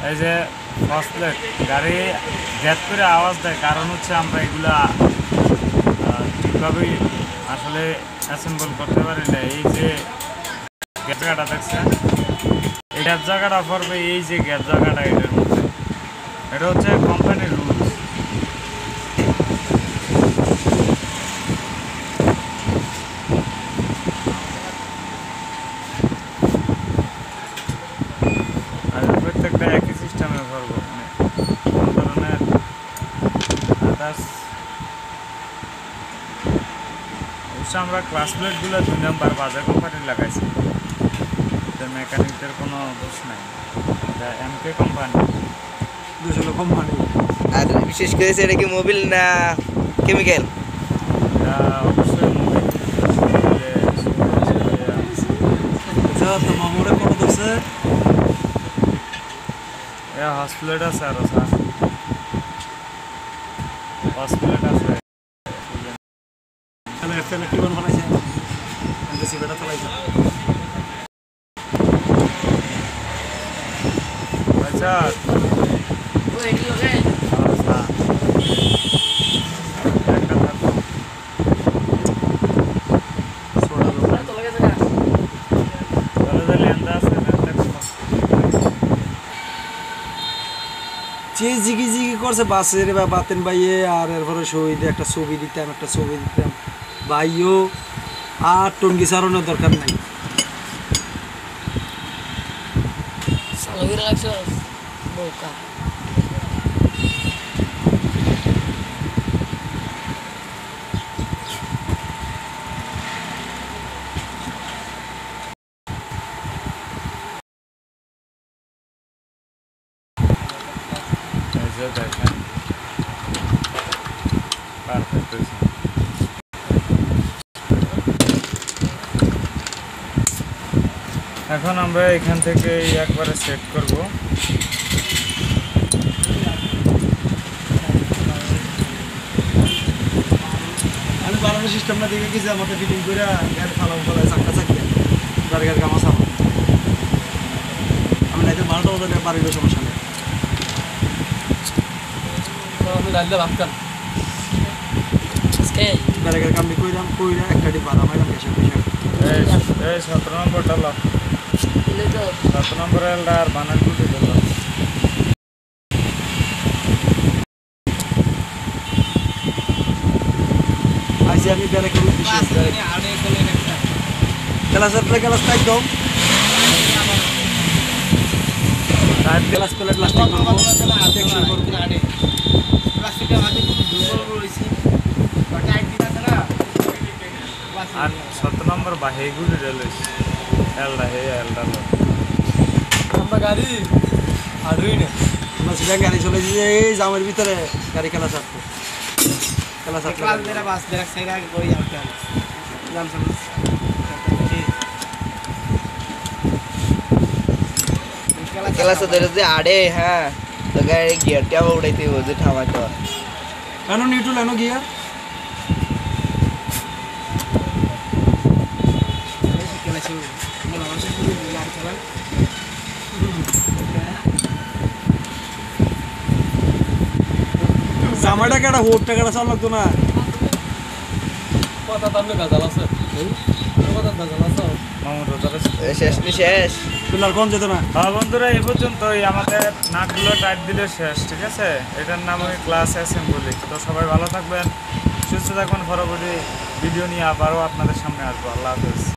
এই যে first plate গাড়ি গ্যাপ করে আওয়াজ দেয়, কারণ হচ্ছে আমরা এগুলা ঠিকভাবেই আসলে অ্যাসেম্বল করতে পারি না। এই যে গ্যাপ জায়গাটা দেখছেন, এই গ্যাপ জায়গাটা পড়বে, এই যে গ্যাপ জায়গাটা এটার মধ্যে, এটা হচ্ছে কোম্পানির রুলস। আর প্রত্যেকটা একই সিস্টেমে করবো, মানে কোনো ধরনের আদার্স। অবশ্য আমরা ক্লাস প্লেটগুলো 2 নম্বর বাজার কোম্পানির লাগাইছি, মেকানিকদের কোনো দোষ নাই। এটা এমকে কোম্পানি, দুশো কোম্পানি। আর বিশেষ করে এটা কি মোবিল না কেমিক্যাল? এটা অবশ্যই মোবিল। তো মামুরে কত দিচ্ছে? হসপ্লেট আছে আরো স্যার, হসপ্লেট আছে। তাহলে কি বানাইছে? সিবেটা চালাইছে। আচ্ছা যে জিগি জিগি করছে বাসের বা বাতেন ভাইয়ে, আর এরপরে শহীদে একটা ছবি দিতাম, ভাইও আর টঙ্গি সারানোর দরকার নাই। দেখেন পারফেক্ট হয়েছে। এখন আমরা এখান থেকে একবারে সেট করব। আমি বানানোর সিস্টেমটা দেখে গেছি, আমাকে ফিটিং করে গাড়ি ফালাম ফেলায় চাক্কা চাকিয়ে গাড়ি কামা সামা। আমি নাইতে 12টা বাজার বাড়ির সমস্যা নেই। আমি ডালতে ভাবতাম গাড়ির কামড়ি কইরাম কইরা একটা ডিপ বাড়া মাইরাম গেছে। এই 17 নম্বরটা লক, 7 নম্বর এলটা আর বানান গুটি দিল। আইসি আমি বেরে করব বিশেষ করে ক্লাসের ক্লাস টাইপ দাও, টাইপ ক্লাস প্লেট প্লাস্টিক করব, প্রোটেকশন করব। প্লাস্টিকটা মাঝে দুর্বল রইছে, টাইপ দিতে না। আর 7 নম্বর বাহে গুটি দিল এলটা, হে এলটা লো আমরা গাড়ি আড়ুই না, আমরা সিধা গাড়ি চলে যে এই জামের ভিতরে গাড়ি খেলা ছাড়তো, খেলা ছাড়তো। ক্লাস মেরা বাস দেখ সাইরা কই যাও কেন জাম সামনে ক্লাস ধরে যে আড়ে। হ্যাঁ, তো গাড়ি গিয়ারটা উড়াইতে হবে, থামাইতে হবে। কেন নিউট্রাল এনো গিয়ার জামাটা কেটা হোটটা কেটা চাল লাগতো না। কথা তাহলে গাজাল আছে, কথা গাজাল আছে মামুর রোজার শেষ নি শেষ। তুলার কোন যেত না। হ্যাঁ বন্ধুরা, এই পর্যন্তই আমাদের নাটগুলো টাইট দিলে শেষ, ঠিক আছে? এটার নাম ওই ক্লাস অ্যাসেম্বলি। তো সবাই ভালো থাকবেন, সুস্থ থাকবেন। পরবর্তী ভিডিও নিয়ে আবারও আপনাদের সামনে আসবো। আল্লাহ হাফেজ।